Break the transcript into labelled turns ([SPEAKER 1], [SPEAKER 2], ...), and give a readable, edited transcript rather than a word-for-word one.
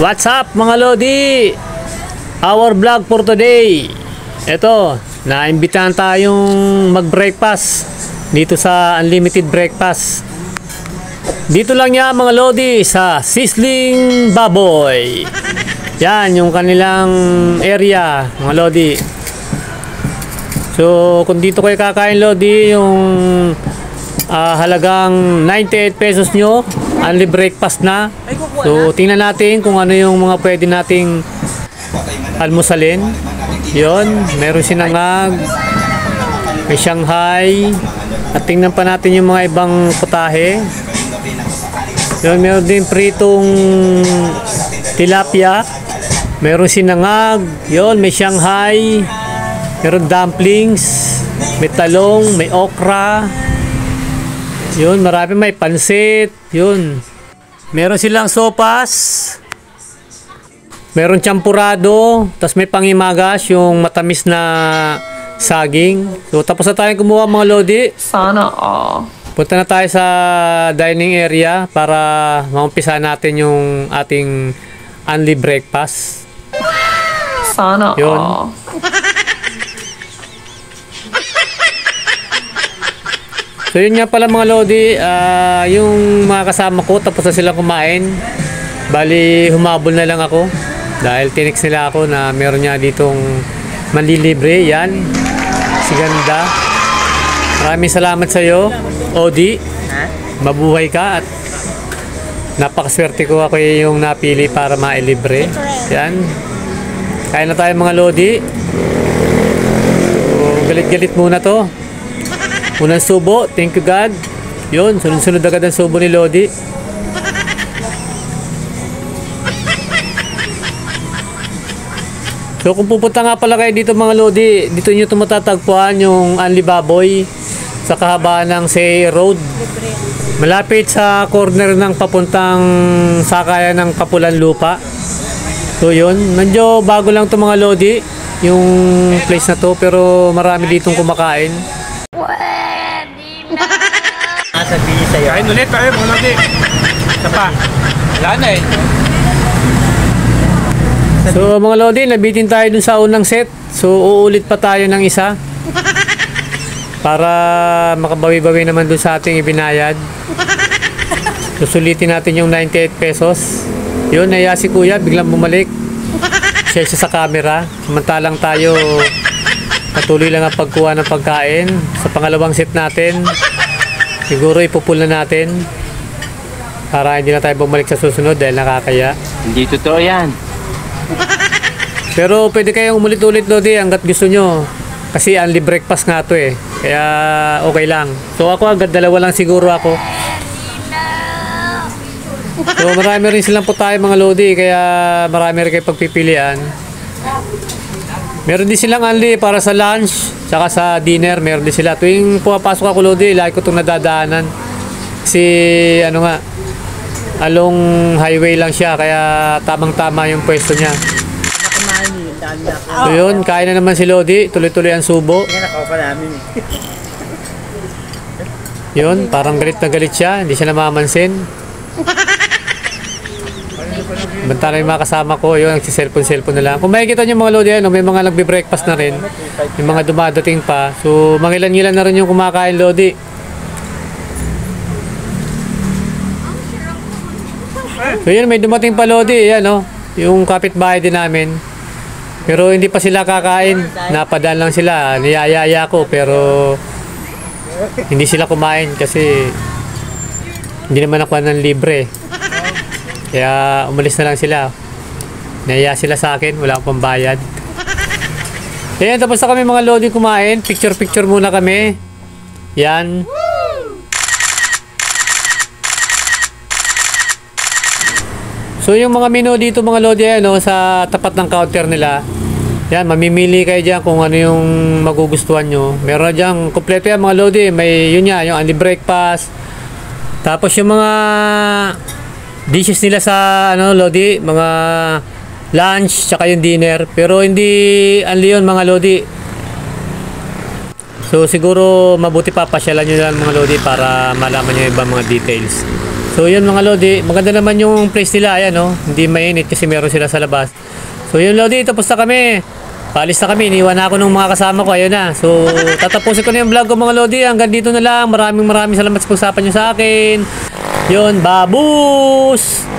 [SPEAKER 1] What's up mga Lodi? Our vlog for today. Ito, naimbitahan tayong mag-breakfast dito sa Unlimited Breakfast. Dito lang yan mga Lodi sa Sizzling Baboy. Yan yung kanilang area mga Lodi. So kung dito kayo kakain Lodi, yung halagang 98 pesos nyo, only breakfast na. So tingnan natin kung ano yung mga pwede nating almusalin. Yon, meron sinangag, may Shanghai, at tingnan pa natin yung mga ibang putahe. Yon, meron din pritong tilapia, meron sinangag, yon, may Shanghai, meron dumplings, may talong, may okra. Yun, marami, may pansit. Yun. Meron silang sopas. Meron champurado. Tapos may pangimagas, yung matamis na saging. So, tapos na tayong kumuha mga Lodi.
[SPEAKER 2] Sana all.
[SPEAKER 1] Punta na tayo sa dining area para maumpisa natin yung ating only breakfast.
[SPEAKER 2] Sana
[SPEAKER 1] yun.
[SPEAKER 2] all.
[SPEAKER 1] So yun nga pala mga Lodi, yung mga kasama ko tapos na silang kumain. Bali humabol na lang ako dahil tinex nila ako na meron niya ditong manlilibre. Yan, si ganda. Maraming salamat sa iyo, Odi. Mabuhay ka at napakaswerte ko ako yung napili para mailibre. Yan, kain na tayo mga Lodi. So, galit-galit muna to. Unang subo, thank you God. Yun, sunod-sunod agad ang subo ni Lodi. So kung pupunta nga pala kayo dito mga Lodi, dito nyo matatagpuan yung Unli Baboy sa kahabaan ng Say Road. Malapit sa corner ng papuntang sakayan ng Kapulan Lupa. So yun, medyo bago lang to mga Lodi, yung place na to, pero marami ditong kumakain.
[SPEAKER 3] Sabihin sa'yo.
[SPEAKER 4] Kain ulit tayo mga Lodi. Isa pa. Wala na eh.
[SPEAKER 1] So mga Lodi, nabitin tayo dun sa unang set. So uulit pa tayo ng isa para makabawi-bawi naman dun sa ating ibinayad. Susulitin natin yung 98 pesos. Yun, naya si Kuya, biglang bumalik. Share siya sa camera. Samantalang tayo patuloy lang ang pagkuha ng pagkain. Sa pangalawang set natin, siguro ipupul na natin para hindi na tayo bumalik sa susunod dahil nakakaya.
[SPEAKER 3] Hindi totoo yan.
[SPEAKER 1] Pero pwede kayong umulit-ulit Lodi hanggat gusto nyo. Kasi only breakfast nga to eh. Kaya okay lang. So ako agad dalawa lang siguro ako. So marami rin silang putahe mga Lodi. Kaya marami rin kayo pagpipilian. Meron din silang only para sa lunch. Tsaka sa dinner, meron din sila. Tuwing pumapasok ako Lodi, lagi ko itong nadadaanan. Kasi ano nga, along highway lang siya. Kaya tamang-tama yung pwesto niya. So yun, kain na naman si Lodi. Tuloy-tuloy ang subo. Yun, parang galit na galit siya. Hindi siya namamansin. Banta na yung mga kasama ko. Yun, nagsiselfon-selfon na lang. Kung makikita nyo mga Lodi, ano, may mga nagbe-breakfast na rin. Yung mga dumadating pa. So mangilan-ngilan na rin yung kumakain Lodi. So yun, may dumating pa Lodi. Yan o, yung kapitbahay din namin. Pero hindi pa sila kakain. Napadaan lang sila. Niyayaya ko pero hindi sila kumain kasi hindi naman nakuha ng libre. Kaya umalis na lang sila. Naiya sila sa akin, wala akong pambayad. Ayan, tapos na kami mga Lodi kumain. Picture muna kami. Yan. So yung mga menu dito mga Lodi, ano, sa tapat ng counter nila. Yan, mamimili kayo dyan kung ano yung magugustuhan nyo. Meron dyan, kompleto yan mga Lodi. May yun yan, yung only breakfast. Tapos yung mga dishes nila sa ano Lodi, mga lunch tsaka yung dinner, pero hindi only yun mga Lodi. So siguro mabuti pa pasyalan nyo lang mga Lodi para malaman nyo yung ibang mga details. So yun mga Lodi, maganda naman yung place nila, ayan no, hindi mainit kasi meron sila sa labas. So yun Lodi, tapos na kami. Paalis na kami, iniwan na ako ng mga kasama ko, ayun na. So tatapusin ko na yung vlog ko mga Lodi, hanggang dito na lang. Maraming salamat sa pagsapan nyo sa akin. Yun, babus!